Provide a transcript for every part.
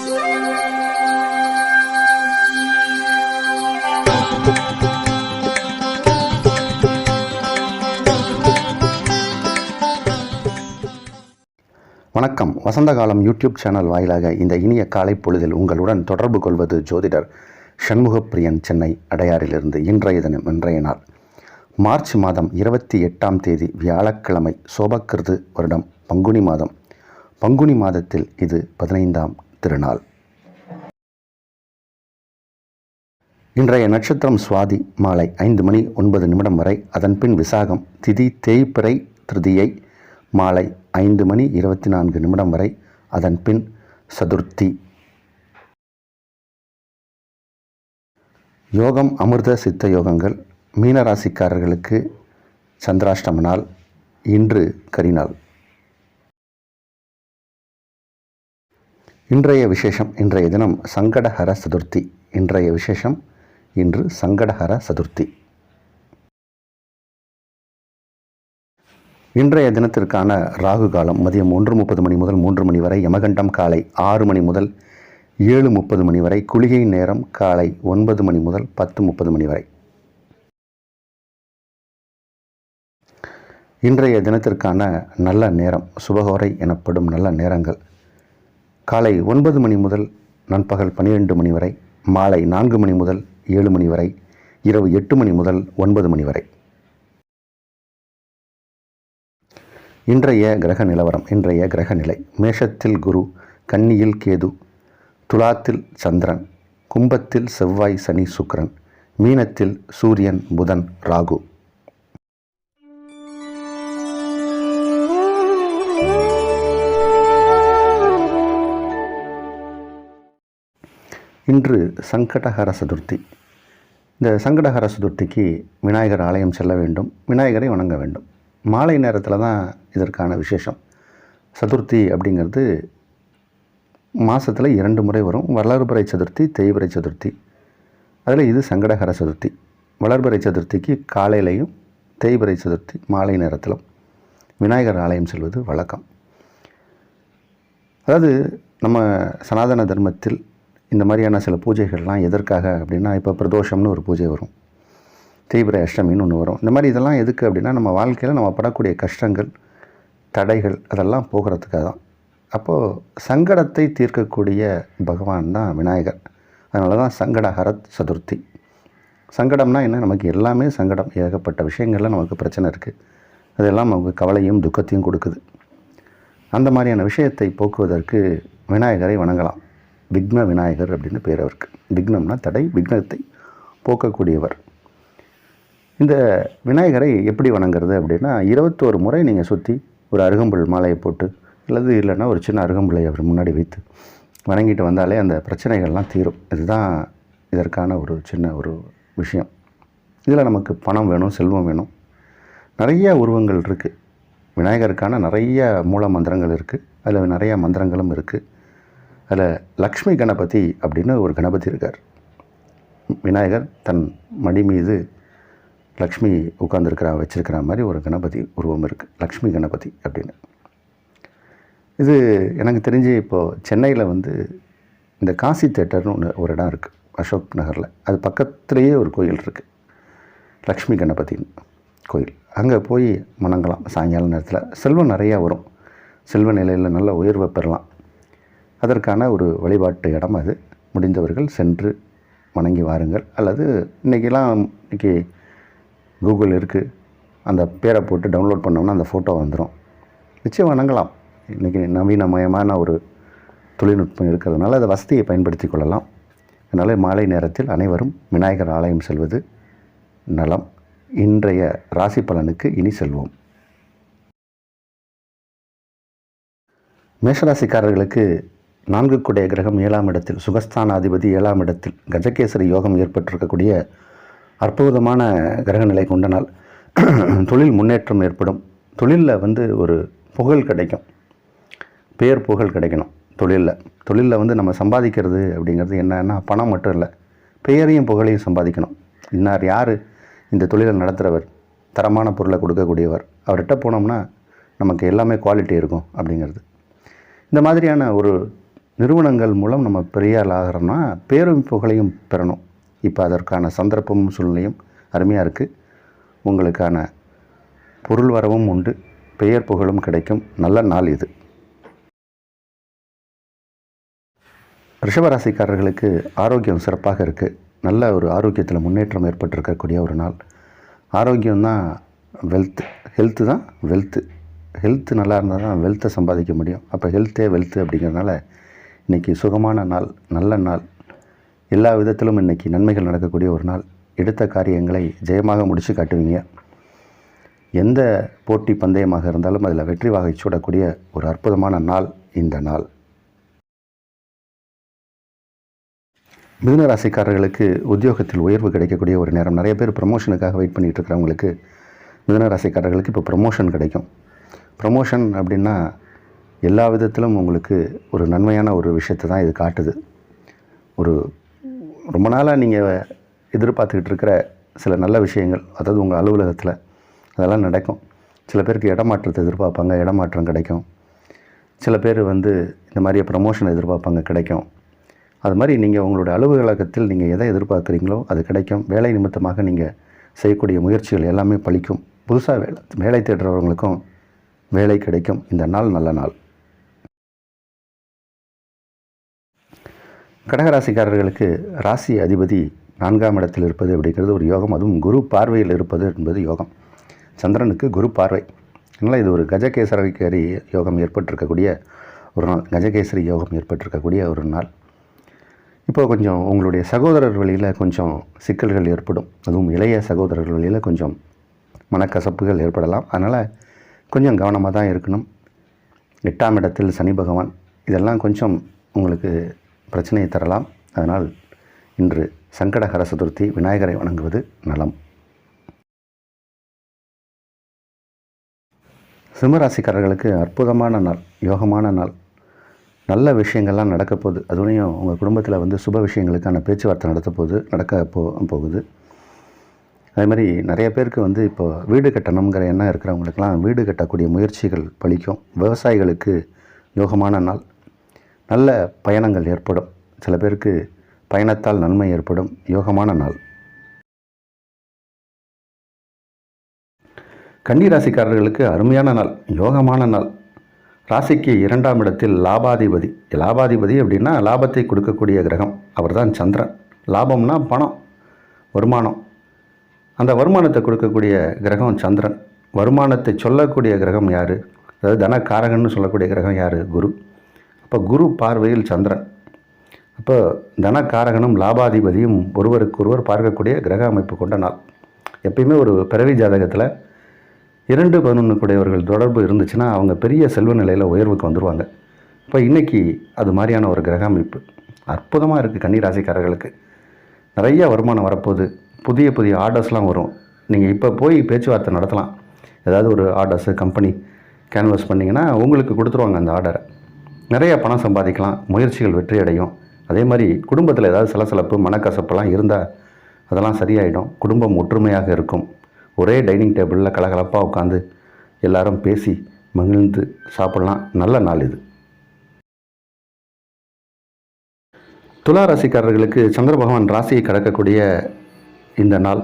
வணக்கம். வசந்த காலம் YouTube channel வாயிலாக இந்த இனிய காலை பொழுதில் உங்களுடன் தொடர்பு கொள்வது ஜோதிடர் சண்முகப்பிரியன், சென்னை அடையாறிலிருந்து. இன்றைய நாள் மார்ச் மாதம் 28ஆம் தேதி வியாழக்கிழமை, சோபக்கிருது வருடம் பங்குனி மாதம். பங்குனி மாதத்தில் இது 15ஆம் திருநாள். இன்றைய நட்சத்திரம் சுவாதி மாலை 5:09 வரை, அதன்பின் விசாகம், திதி தேய்பிறை திருதியை மாலை 5:24 வரை, அதன்பின் சதுர்த்தி. யோகம் அமிர்த சித்த யோகங்கள். மீனராசிக்காரர்களுக்கு சந்திராஷ்டம நாள். இன்று கரிநாள். இன்றைய விசேஷம், இன்றைய தினம் சங்கடஹர சதுர்த்தி. இன்றைய விசேஷம், இன்று சங்கடஹர சதுர்த்தி. இன்றைய தினத்திற்கான ராகு காலம் மதியம் 1:30 முதல் 3 வரை, யமகண்டம் காலை 6 முதல் 7:30 வரை, குளிகை நேரம் காலை 9 முதல் 10:30 வரை. இன்றைய தினத்திற்கான நல்ல நேரம், சுபகோரை எனப்படும் நல்ல நேரங்கள் காலை 9 முதல் நண்பகல் 12 வரை, மாலை 4 முதல் 7 வரை, இரவு 8 முதல் 9 வரை. இன்றைய கிரக நிலவரம், இன்றைய கிரக நிலை: மேஷத்தில் குரு, கன்னியில் கேது, துலாத்தில் சந்திரன், கும்பத்தில் செவ்வாய், சனி, சுக்கிரன், மீனத்தில் சூரியன், புதன், ராகு. இன்று சங்கடஹர சதுர்த்தி. இந்த சங்கடஹர சதுர்த்திக்கு விநாயகர் ஆலயம் செல்ல வேண்டும், விநாயகரை வணங்க வேண்டும். மாலை நேரத்தில் தான் இதற்கான விசேஷம். சதுர்த்தி அப்படிங்கிறது மாதத்தில் 2 முறை வரும். வளர்பிறை சதுர்த்தி, தேய்பிறை சதுர்த்தி. அதில் இது சங்கடஹர சதுர்த்தி. வளர்பிறை சதுர்த்திக்கு காலையிலையும், தேய்பிறை சதுர்த்தி மாலை நேரத்திலும் விநாயகர் ஆலயம் செல்வது வழக்கம். அதாவது நம்ம சனாதன தர்மத்தில் இந்த மாதிரியான சில பூஜைகள்லாம் எதற்காக அப்படின்னா, இப்போ பிரதோஷம்னு ஒரு பூஜை வரும், தேய்பிறை அஷ்டமின்னு ஒன்று வரும். இந்த மாதிரி இதெல்லாம் எதுக்கு அப்படின்னா, நம்ம வாழ்க்கையில் நம்ம படக்கூடிய கஷ்டங்கள், தடைகள் அதெல்லாம் போகிறதுக்காக தான். அப்போது சங்கடத்தை தீர்க்கக்கூடிய பகவான் தான் விநாயகர். அதனால தான் சங்கடஹர சதுர்த்தி. சங்கடம்னா என்ன? நமக்கு எல்லாமே சங்கடம். ஏகப்பட்ட விஷயங்களில் நமக்கு பிரச்சனை இருக்குது. அதெல்லாம் நமக்கு கவலையும் துக்கத்தையும் கொடுக்குது. அந்த மாதிரியான விஷயத்தை போக்குவதற்கு விநாயகரை வணங்கலாம். விக்ன விநாயகர் அப்படின்னு பேர் அவருக்கு. விக்னம்னா தடை, விக்னத்தை போக்கக்கூடியவர். இந்த விநாயகரை எப்படி வணங்குறது அப்படின்னா, 21 முறை நீங்கள் சுற்றி ஒரு அருகம்புல் மாலையை போட்டு, இல்லைன்னா ஒரு சின்ன அருகம்புல்லை அவர் முன்னாடி வைத்து வணங்கிட்டு வந்தாலே அந்த பிரச்சனைகள்லாம் தீரும். இதுதான் இதற்கான ஒரு சின்ன ஒரு விஷயம். இதில் நமக்கு பணம் வேணும், செல்வம் வேணும். நிறைய உருவங்கள் இருக்குது. விநாயகருக்கான நிறைய மூல மந்திரங்கள் இருக்குது. அதில் நிறைய மந்திரங்களும் இருக்குது. அதில் லக்ஷ்மி கணபதி அப்படின்னு ஒரு கணபதி இருக்கார். விநாயகர் தன் மடி மீது லக்ஷ்மி வச்சிருக்கிற மாதிரி ஒரு கணபதி உருவம் இருக்குது, லக்ஷ்மி கணபதி அப்படின்னு. இது எனக்கு தெரிஞ்சு இப்போது சென்னையில் இந்த காசி தேட்டர்னு ஒரு இடம் இருக்குது, அசோக் நகரில். அது பக்கத்துலேயே ஒரு கோயில் இருக்குது, லக்ஷ்மி கணபதின்னு கோயில். அங்கே போய் வணங்கலாம். சாயங்கால நேரத்தில் செல்வம் நிறையா வரும், செல்வ நிலையில் நல்ல உயர்வை பெறலாம். அதற்கான ஒரு வழிபாட்டு இடம் அது. முடிந்தவர்கள் சென்று வணங்கி வாருங்கள். அல்லது இன்றைக்கி கூகுள் இருக்குது, அந்த பேரை போட்டு டவுன்லோட் பண்ணோம்னா அந்த ஃபோட்டோ வந்துடும். நிச்சயம் வணங்கலாம். இன்றைக்கி நவீனமயமான ஒரு தொழில்நுட்பம் இருக்கிறதுனால அதை வசதியை பயன்படுத்தி கொள்ளலாம். அதனால் மாலை நேரத்தில் அனைவரும் விநாயகர் ஆலயம் செல்வது நலம். இன்றைய ராசி பலனுக்கு இனி செல்வோம். மேஷராசிக்காரர்களுக்கு 4 குடைய கிரகம் 7ஆம் இடத்தில், சுகஸ்தானாதிபதி 7ஆம் இடத்தில், கஜகேசரி யோகம் ஏற்பட்டிருக்கக்கூடிய அற்புதமான கிரக நிலை கொண்ட நாள். தொழில் முன்னேற்றம் ஏற்படும். தொழிலில் ஒரு புகழ் கிடைக்கும், பேர் புகழ் கிடைக்கணும். தொழிலில் நம்ம சம்பாதிக்கிறது அப்படிங்கிறது என்னன்னா, பணம் மட்டும் இல்லை, பெயரையும் புகழையும் சம்பாதிக்கணும். இன்னார் யார், இந்த தொழிலை நடத்துகிறவர், தரமான பொருளை கொடுக்கக்கூடியவர், அவர்கிட்ட போனோம்னா நமக்கு எல்லாமே குவாலிட்டி இருக்கும் அப்படிங்கிறது. இந்த மாதிரியான ஒரு நிறுவனங்கள் மூலம் நம்ம பெரிய ஆள் ஆகிறோம்னா பேரும் புகழையும் பெறணும். இப்போ அதற்கான சந்தர்ப்பமும் சூழ்நிலையும் அருமையாக இருக்குது. உங்களுக்கான பொருள் வரவும் உண்டு, பெயர் புகழும் கிடைக்கும். நல்ல நாள் இது. ரிஷபராசிக்காரர்களுக்கு ஆரோக்கியம் சிறப்பாக இருக்குது. நல்ல ஒரு ஆரோக்கியத்தில் முன்னேற்றம் ஏற்பட்டிருக்கக்கூடிய ஒரு நாள். ஆரோக்கியம்தான் வெல்த்து, ஹெல்த்து தான் வெல்த்து. ஹெல்த்து நல்லா இருந்தால் தான் வெல்த்தை சம்பாதிக்க முடியும். அப்போ ஹெல்த்தே வெல்த்து அப்படிங்கிறதுனால இன்றைக்கி சுகமான நாள், நல்ல நாள். எல்லா விதத்திலும் இன்றைக்கி நன்மைகள் நடக்கக்கூடிய ஒரு நாள். எடுத்த காரியங்களை ஜெயமாக முடித்து காட்டுவீங்க. எந்த போட்டி பந்தயமாக இருந்தாலும் அதில் வெற்றி வாகை சூடக்கூடிய ஒரு அற்புதமான நாள் இந்த நாள். மிதுன ராசிக்காரர்களுக்கு உத்தியோகத்தில் உயர்வு கிடைக்கக்கூடிய ஒரு நேரம். நிறைய பேர் ப்ரமோஷனுக்காக வெயிட் பண்ணிகிட்டு இருக்கிறவங்களுக்கு, மிதுன ராசிக்காரர்களுக்கு இப்போ ப்ரமோஷன் கிடைக்கும். ப்ரமோஷன் அப்படின்னா எல்லா விதத்திலும் உங்களுக்கு ஒரு நன்மையான ஒரு விஷயத்தை தான் இது காட்டுது. ஒரு ரொம்ப நாளாக நீங்கள் எதிர்பார்த்துக்கிட்டு இருக்கிற சில நல்ல விஷயங்கள், அதாவது உங்கள் அலுவலகத்தில் அதெல்லாம் நடக்கும். சில பேருக்கு இடமாற்றத்தை எதிர்பார்ப்பாங்க, இடமாற்றம் கிடைக்கும். சில பேர் இந்த மாதிரியே ப்ரமோஷன் எதிர்பார்ப்பாங்க, கிடைக்கும். அது மாதிரி நீங்கள் உங்களுடைய அலுவலகத்தில் நீங்கள் எதை எதிர்பார்க்குறீங்களோ அது கிடைக்கும். வேலை நிமித்தமாக நீங்கள் செய்யக்கூடிய முயற்சிகள் எல்லாமே பலிக்கும். புதுசாக வேலை தேடுறவங்களுக்கும் வேலை கிடைக்கும். இந்த நாள் நல்ல நாள். கடகராசிக்காரர்களுக்கு ராசி அதிபதி 4ஆம் இடத்தில் இருப்பது அப்படிங்கிறது ஒரு யோகம். அதுவும் குரு பார்வையில் இருப்பது என்பது யோகம். சந்திரனுக்கு குரு பார்வை. அதனால் இது ஒரு கஜகேசரி யோகம் ஏற்பட்டிருக்கக்கூடிய ஒரு நாள். கஜகேசரி யோகம் ஏற்பட்டிருக்கக்கூடிய ஒரு நாள். இப்போ கொஞ்சம் உங்களுடைய சகோதரர் வழியில் கொஞ்சம் சிக்கல்கள் ஏற்படும். அதுவும் இளைய சகோதரர் வழியில் கொஞ்சம் மனக்கசப்புகள் ஏற்படலாம். அதனால் கொஞ்சம் கவனமாக தான் இருக்கணும். 8ஆம் இடத்தில் சனி பகவான், இதெல்லாம் கொஞ்சம் உங்களுக்கு பிரச்சனையை தரலாம். அதனால் இன்று சங்கடஹர சதுர்த்தி, விநாயகரை வணங்குவது நலம். சிம்மராசிக்காரர்களுக்கு அற்புதமான நாள், யோகமான நாள். நல்ல விஷயங்கள்லாம் நடக்க போகுது. அதுலேயும் உங்கள் குடும்பத்தில் சுப விஷயங்களுக்கான பேச்சுவார்த்தை நடக்க போகுது. அதே மாதிரி நிறைய பேருக்கு இப்போ வீடு கட்டணுங்கிற எண்ணம் இருக்கிறவங்களுக்கெல்லாம் வீடு கட்டக்கூடிய முயற்சிகள் பலிக்கும். விவசாயிகளுக்கு யோகமான நாள். நல்ல பயணங்கள் ஏற்படும். சில பேருக்கு பயணத்தால் நன்மை ஏற்படும். யோகமான நாள். கன்னி ராசிக்காரர்களுக்கு அருமையான நாள், யோகமான நாள். ராசிக்கு 2ஆம் இடத்தில் லாபாதிபதி அப்படின்னா லாபத்தை கொடுக்கக்கூடிய கிரகம். அவர் தான் சந்திரன். லாபம்னா பணம், வருமானம். அந்த வருமானத்தை கொடுக்கக்கூடிய கிரகம் சந்திரன். வருமானத்தை சொல்லக்கூடிய கிரகம் யார்? அதாவது தனக்காரகன்னு சொல்லக்கூடிய கிரகம் யார்? குரு. அப்போ குரு பார்வையில் சந்திரன். அப்போ தனக்காரகனும் லாபாதிபதியும் ஒருவருக்கொருவர் பார்க்கக்கூடிய கிரக அமைப்பு கொண்ட நாள். எப்பயுமே ஒரு பிறவி ஜாதகத்தில் 2-11 கூடியவர்கள் தொடர்பு இருந்துச்சுன்னா அவங்க பெரிய செல்வ நிலையில் உயர்வுக்கு வந்துடுவாங்க. இப்போ இன்றைக்கி அது மாதிரியான ஒரு கிரக அமைப்பு அற்புதமாக இருக்குது. கன்னி ராசிக்காரர்களுக்கு நிறைய வருமானம் வரப்போகுது. புதிய ஆர்டர்ஸ்லாம் வரும். நீங்கள் இப்போ போய் பேச்சுவார்த்தை நடத்தலாம். ஏதாவது ஒரு ஆர்டர்ஸு கம்பெனி கேன்வஸ் பண்ணிங்கன்னா உங்களுக்கு கொடுத்துருவாங்க அந்த ஆர்டரை. நிறைய பணம் சம்பாதிக்கலாம். முயற்சிகள் வெற்றி அடையும். அதே மாதிரி குடும்பத்தில் ஏதாவது சலசலப்பு, மனக்கசப்பெல்லாம் இருந்தால் அதெல்லாம் சரியாயிடும். குடும்பம் ஒற்றுமையாக இருக்கும். ஒரே டைனிங் டேபிளில் கலகலப்பாக உட்காந்து எல்லாரும் பேசி மகிழ்ந்து சாப்பிட்லாம். நல்ல நாள் இது. துலா ராசிக்காரர்களுக்கு சந்திர பகவான் ராசியை கடக்கக்கூடிய இந்த நாள்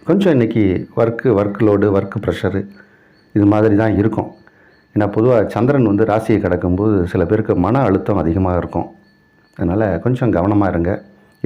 கொஞ்சம் இன்றைக்கி ஒர்க் லோடு, ஒர்க் ப்ரெஷரு இது மாதிரி தான் இருக்கும். ஏன்னா பொதுவாக சந்திரன் ராசியை கடக்கும்போது சில பேருக்கு மன அழுத்தம் அதிகமாக இருக்கும். அதனால் கொஞ்சம் கவனமாக இருங்க.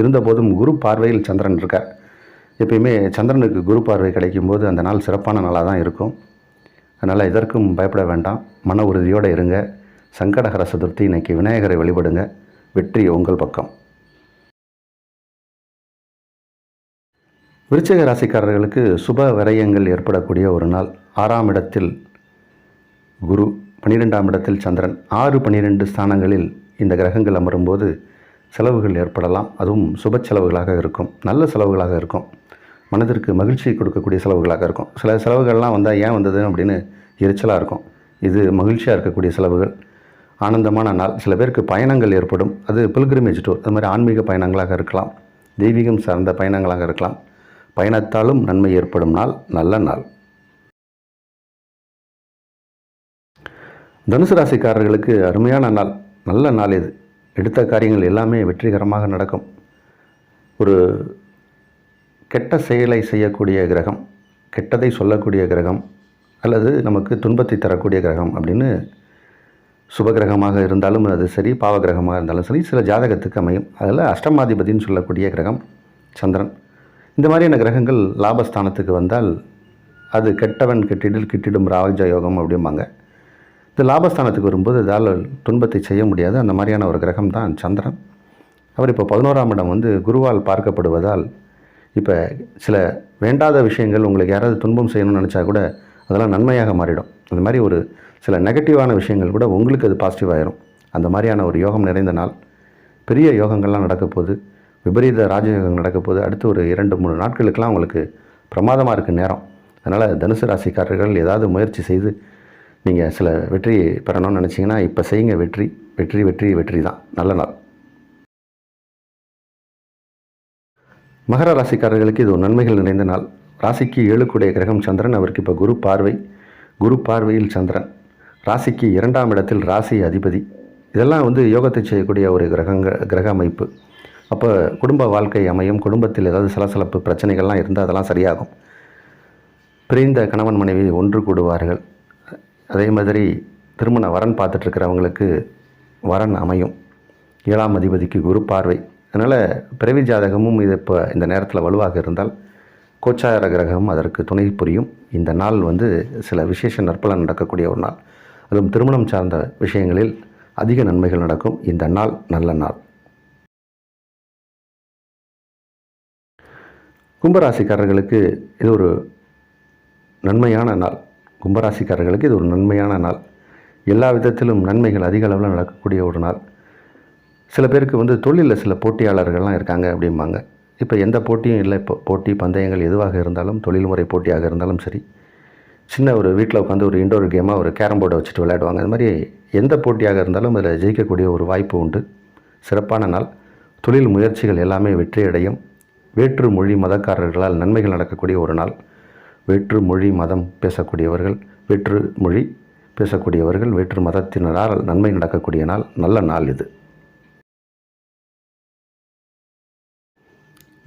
இருந்தபோதும் குரு பார்வையில் சந்திரன் இருக்கார். எப்பயுமே சந்திரனுக்கு குரு பார்வை கிடைக்கும்போது அந்த நாள் சிறப்பான நாளாக தான் இருக்கும். அதனால் இதற்கும் பயப்பட வேண்டாம். மன உறுதியோடு இருங்க. சங்கடஹர சதுர்த்தி இன்றைக்கி விநாயகரை வழிபடுங்க. வெற்றி உங்கள் பக்கம். விருச்சிக ராசிக்காரர்களுக்கு சுப விரயங்கள் ஏற்படக்கூடிய ஒரு நாள். 6ஆம் இடத்தில் குரு, 12ஆம் இடத்தில் சந்திரன். 6-12 ஸ்தானங்களில் இந்த கிரகங்கள் அமரும்போது செலவுகள் ஏற்படலாம். அதுவும் சுப செலவுகளாக இருக்கும். நல்ல செலவுகளாக இருக்கும். மனதிற்கு மகிழ்ச்சி கொடுக்கக்கூடிய செலவுகளாக இருக்கும். சில செலவுகள்லாம் வந்தால் ஏன் வந்தது அப்படின்னு எரிச்சலாக இருக்கும். இது மகிழ்ச்சியாக இருக்கக்கூடிய செலவுகள். ஆனந்தமான நாள். சில பேருக்கு பயணங்கள் ஏற்படும். அது பில்கிரிமேஜ் டூர், அது மாதிரி ஆன்மீக பயணங்களாக இருக்கலாம். தெய்வீகம் சார்ந்த பயணங்களாக இருக்கலாம். பயணத்தாலும் நன்மை ஏற்படும் நாள், நல்ல நாள். தனுசு ராசிக்காரர்களுக்கு அருமையான நாள், நல்ல நாள் இது. எடுத்த காரியங்கள் எல்லாமே வெற்றிகரமாக நடக்கும். ஒரு கெட்ட செயலை செய்யக்கூடிய கிரகம், கெட்டதை சொல்லக்கூடிய கிரகம், அல்லது நமக்கு துன்பத்தை தரக்கூடிய கிரகம் அப்படின்னு சுபகிரகமாக இருந்தாலும் அது சரி, பாவகிரகமாக இருந்தாலும் சரி, சில ஜாதகத்துக்கு அமையும். அதில் அஷ்டமாதிபதினு சொல்லக்கூடிய கிரகம் சந்திரன். இந்த மாதிரியான கிரகங்கள் லாபஸ்தானத்துக்கு வந்தால் அது கெட்டவன் கெட்டிடில் கிட்டிடும் ராஜ யோகம் அப்படிம்பாங்க. இந்த லாபஸ்தானத்துக்கு வரும்போது இதால் துன்பத்தை செய்ய முடியாது. அந்த மாதிரியான ஒரு கிரகம் தான் சந்திரன். அவர் இப்போ 11ஆம் இடம் குருவால் பார்க்கப்படுவதால் இப்போ சில வேண்டாத விஷயங்கள், உங்களுக்கு யாராவது துன்பம் செய்யணும்னு நினச்சா கூட அதெல்லாம் நன்மையாக மாறிடும். அந்த மாதிரி ஒரு சில நெகட்டிவான விஷயங்கள் கூட உங்களுக்கு அது பாசிட்டிவாகிடும். அந்த மாதிரியான ஒரு யோகம் நிறைந்த நாள். பெரிய யோகங்கள்லாம் நடக்க போகுது. விபரீத ராஜயோகம் நடக்க போகுது. அடுத்து ஒரு 2-3 நாட்களுக்கெல்லாம் உங்களுக்கு பிரமாதமாக இருக்குது நேரம். அதனால் தனுசு ராசிக்காரர்கள் ஏதாவது முயற்சி செய்து நீங்கள் சில வெற்றி பெறணும்னு நினச்சிங்கன்னா இப்போ செய்யுங்க. வெற்றி வெற்றி வெற்றி வெற்றி தான். நல்ல நாள். மகர ராசிக்காரர்களுக்கு இது ஒரு நன்மைகள் நிறைந்த நாள். ராசிக்கு 7 கிரகம் சந்திரன். அவருக்கு இப்போ குரு பார்வையில் சந்திரன். ராசிக்கு 2ஆம் இடத்தில் ராசி அதிபதி. இதெல்லாம் யோகத்தை செய்யக்கூடிய ஒரு கிரக அமைப்பு. அப்போ குடும்ப வாழ்க்கை அமையும். குடும்பத்தில் ஏதாவது சலசலப்பு பிரச்சனைகள்லாம் இருந்தால் அதெல்லாம் சரியாகும். பிரிந்த கணவன் மனைவி ஒன்று கூடுவார்கள். அதே மாதிரி திருமண வரன் பார்த்துட்ருக்கிறவங்களுக்கு வரன் அமையும். 7ஆம் அதிபதிக்கு குரு பார்வை. அதனால் பிறவி ஜாதகமும் இது இப்போ இந்த நேரத்தில் வலுவாக இருந்தால் கோச்சார கிரகம் அதற்கு துணை புரியும். இந்த நாள் சில விசேஷ நற்பலன் நடக்கக்கூடிய ஒரு நாள். அதுவும் திருமணம் சார்ந்த விஷயங்களில் அதிக நன்மைகள் நடக்கும். இந்த நாள் நல்ல நாள். கும்பராசிக்காரர்களுக்கு இது ஒரு நன்மையான நாள். கும்பராசிக்காரர்களுக்கு இது ஒரு நன்மையான நாள். எல்லா விதத்திலும் நன்மைகள் அதிக அளவில் நடக்கக்கூடிய ஒரு நாள். சில பேருக்கு தொழிலில் சில போட்டியாளர்கள்லாம் இருக்காங்க அப்படிம்பாங்க. இப்போ எந்த போட்டியும் இல்லை. இப்போ போட்டி பந்தயங்கள் எதுவாக இருந்தாலும், தொழில்முறை போட்டியாக இருந்தாலும் சரி, சின்ன ஒரு வீட்டில் உட்காந்து ஒரு இண்டோர் கேமாக ஒரு கேரம் போர்டை வச்சுட்டு விளையாடுவாங்க. அது மாதிரி எந்த போட்டியாக இருந்தாலும் அதில் ஜெயிக்கக்கூடிய ஒரு வாய்ப்பு உண்டு. சிறப்பான நாள். தொழில் முயற்சிகள் எல்லாமே வெற்றியடையும். வேற்று மொழி மதக்காரர்களால் நன்மைகள் நடக்கக்கூடிய ஒரு நாள். வேற்று மொழி மதம் பேசக்கூடியவர்கள், வேற்று மதத்தினரால் நன்மை நடக்கக்கூடிய நாள். நல்ல நாள் இது.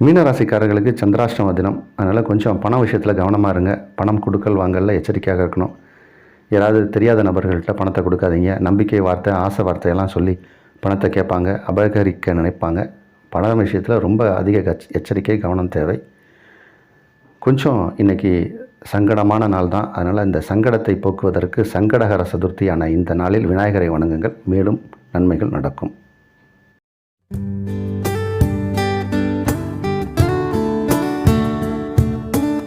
மீனராசிக்காரர்களுக்கு சந்திராஷ்டம தினம். அதனால் கொஞ்சம் பண விஷயத்தில் கவனமாக இருங்க. பணம் கொடுக்கல் வாங்கல எச்சரிக்கையாக இருக்கணும். யாராவது தெரியாத நபர்கள்ட்ட பணத்தை கொடுக்காதீங்க. நம்பிக்கை வார்த்தை, ஆசை வார்த்தையெல்லாம் சொல்லி பணத்தை கேட்பாங்க, அபகரிக்க நினைப்பாங்க. பண விஷயத்தில் ரொம்ப அதிக எச்சரிக்கை, கவனம் தேவை. கொஞ்சம் இன்றைக்கி சங்கடமான நாள் தான். அதனால் இந்த சங்கடத்தை போக்குவதற்கு சங்கடகர சதுர்த்தியான இந்த நாளில் விநாயகரை வணங்குங்கள். மேலும் நன்மைகள் நடக்கும்.